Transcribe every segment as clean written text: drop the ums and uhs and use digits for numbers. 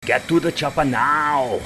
Get to the chopper now!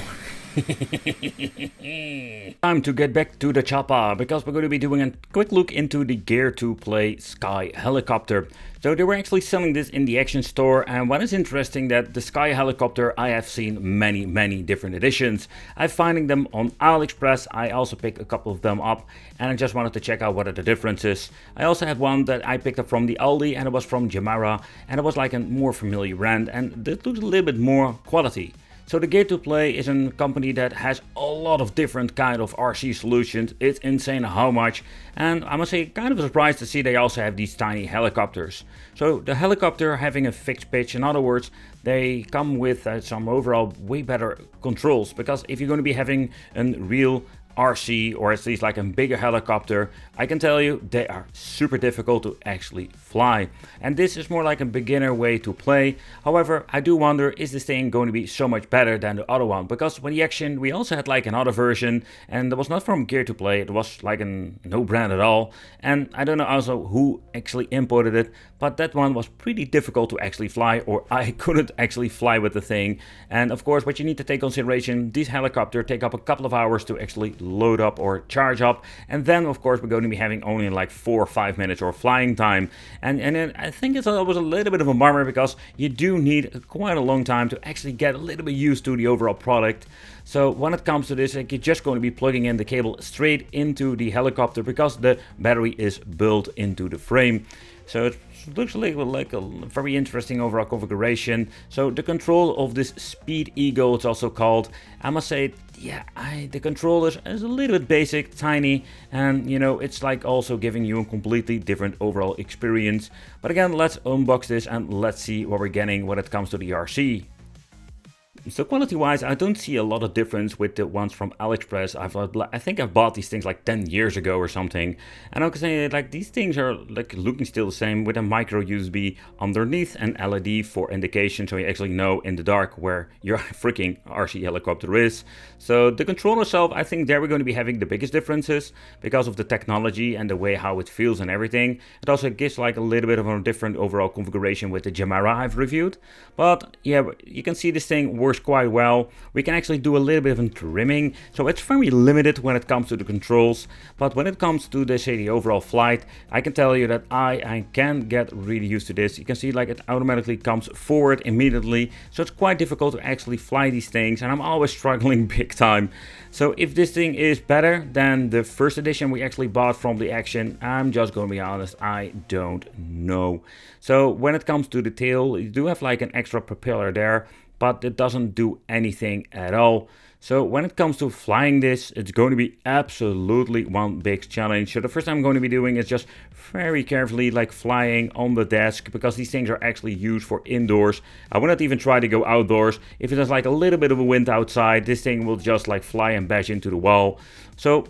Time to get back to the chopper, because we're going to be doing a quick look into the Gear2Play Sky Helicopter. So they were actually selling this in the Action Store, and what is interesting that the Sky Helicopter, I have seen many different editions. I'm finding them on AliExpress. I also picked a couple of them up, and I just wanted to check out what are the differences. I also had one that I picked up from the Aldi, and it was from Jamara, and it was like a more familiar brand, and it looks a little bit more quality. So the Gear2Play is a company that has a lot of different kind of RC solutions. It's insane how much, and I must say kind of surprised to see they also have these tiny helicopters. So the helicopter having a fixed pitch, in other words, they come with some overall way better controls, because if you're going to be having a real RC, or at least like a bigger helicopter, I can tell you they are super difficult to actually fly, and this is more like a beginner way to play. However, I do wonder, is this thing going to be so much better than the other one? Because when the Action, we also had like another version, and it was not from Gear2Play, it was like a no brand at all, and I don't know also who actually imported it, but that one was pretty difficult to actually fly, or I couldn't actually fly with the thing. And of course, what you need to take consideration, these helicopters take up a couple of hours to actually load up or charge up, and then of course we're going to be having only like 4 or 5 minutes or flying time, and I think it was a little bit of a bummer, because you do need quite a long time to actually get a little bit used to the overall product. So when it comes to this, like, you're just going to be plugging in the cable straight into the helicopter, because the battery is built into the frame. So it looks like a very interesting overall configuration. So the control of this Speed Eagle, it's also called, I must say, yeah, the controller is a little bit basic, tiny, and you know, it's like also giving you a completely different overall experience. But again, let's unbox this and let's see what we're getting when it comes to the RC. So quality wise, I don't see a lot of difference with the ones from AliExpress. I think I've bought these things like 10 years ago or something, and I can say like these things are like looking still the same, with a micro USB underneath and LED for indication, so you actually know in the dark where your freaking RC helicopter is. So the controller itself, I think there we're going to be having the biggest differences, because of the technology and the way how it feels and everything. It also gives like a little bit of a different overall configuration with the Jamara I've reviewed. But yeah, you can see this thing works quite well. We can actually do a little bit of trimming, so it's very limited when it comes to the controls. But when it comes to the overall flight, I can tell you that I can get really used to this. You can see like it automatically comes forward immediately, so it's quite difficult to actually fly these things, and I'm always struggling big time. So if this thing is better than the first edition we actually bought from the Action, I'm just going to be honest, I don't know. So when it comes to the tail, you do have like an extra propeller there, but it doesn't do anything at all. So when it comes to flying this, it's going to be absolutely one big challenge. So the first thing I'm going to be doing is just very carefully like flying on the desk, because these things are actually used for indoors. I will not even try to go outdoors. If there's like a little bit of a wind outside, this thing will just like fly and bash into the wall. So,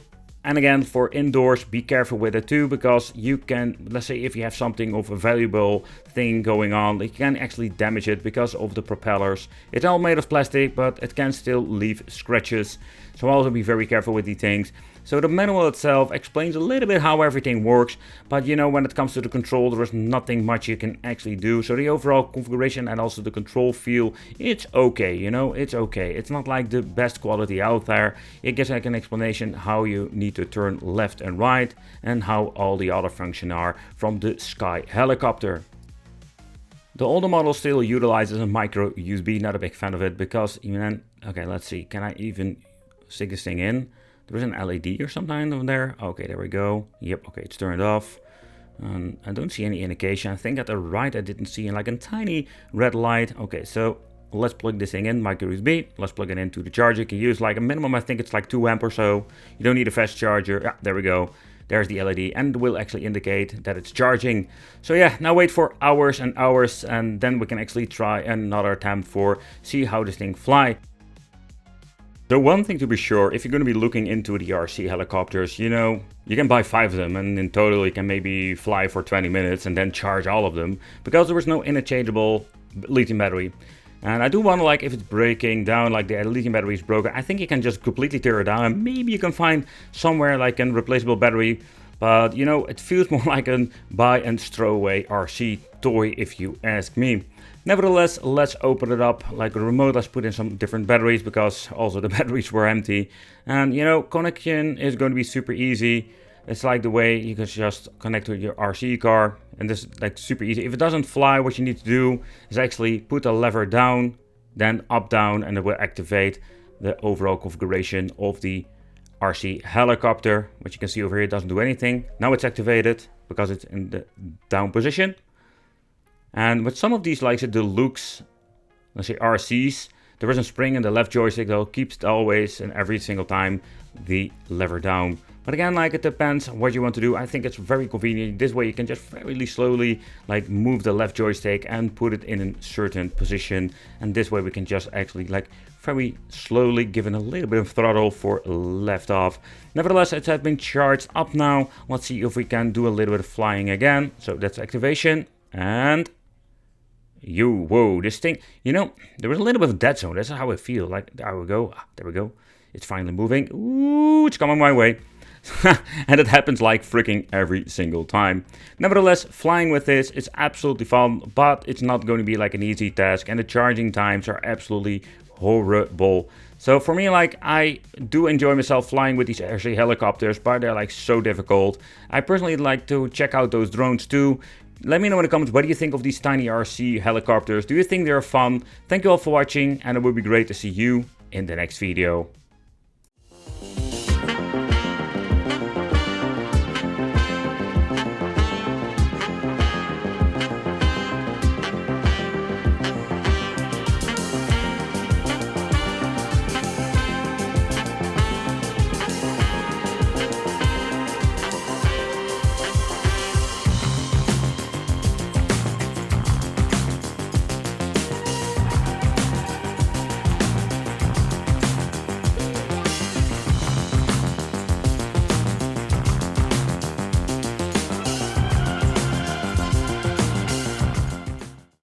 and again, for indoors, be careful with it too, because you can, let's say if you have something of a valuable thing going on, it can actually damage it because of the propellers. It's all made of plastic, but it can still leave scratches. So also be very careful with these things. So the manual itself explains a little bit how everything works, but you know, when it comes to the control, there is nothing much you can actually do. So the overall configuration and also the control feel, it's okay, you know, it's okay. It's not like the best quality out there. It gives like an explanation how you need to turn left and right, and how all the other functions are from the Sky Helicopter. The older model still utilizes a micro USB, not a big fan of it, because even, okay, let's see, can I even stick this thing in? There is an LED or something over there. Okay, there we go. Yep, okay, it's turned off. I don't see any indication. I think at the right I didn't see like a tiny red light. Okay, so let's plug this thing in, micro USB. Let's plug it into the charger. You can use like a minimum, I think it's like 2 amp or so. You don't need a fast charger. Yeah, there we go. There's the LED, and it will actually indicate that it's charging. So yeah, now wait for hours and hours, and then we can actually try another attempt for see how this thing fly. So one thing to be sure, if you're going to be looking into the RC helicopters, you know, you can buy 5 of them, and in total you can maybe fly for 20 minutes and then charge all of them, because there is no interchangeable lithium battery. And I do wonder, like, if it's breaking down, like the lithium battery is broken, I think you can just completely tear it down, and maybe you can find somewhere like a replaceable battery. But you know, it feels more like a buy and throw away RC toy if you ask me. Nevertheless, let's open it up like a remote. Let's put in some different batteries because also the batteries were empty. And you know, connection is going to be super easy. It's like the way you can just connect to your RC car, and this is like super easy. If it doesn't fly, what you need to do is actually put the lever down, then up down, and it will activate the overall configuration of the RC helicopter, which you can see over here. It doesn't do anything. Now it's activated because it's in the down position. And with some of these, like the deluxe, let's say RCs, there is a spring in the left joystick that keeps always and every single time the lever down. But again, like it depends what you want to do. I think it's very convenient. This way you can just very slowly like move the left joystick and put it in a certain position. And this way we can just actually like very slowly give it a little bit of throttle for left off. Nevertheless, it has been charged up now. Let's see if we can do a little bit of flying again. So that's activation. And whoa, this thing, you know, there was a little bit of dead zone. That's how I feel. Like, there we go. There we go. It's finally moving. Ooh, it's coming my way. And it happens like freaking every single time. Nevertheless, flying with this is absolutely fun, but it's not going to be like an easy task, and the charging times are absolutely horrible. So for me, like, I do enjoy myself flying with these RC helicopters, but they're like so difficult. I personally like to check out those drones too. Let me know in the comments, what do you think of these tiny RC helicopters? Do you think they're fun? Thank you all for watching, and it would be great to see you in the next video.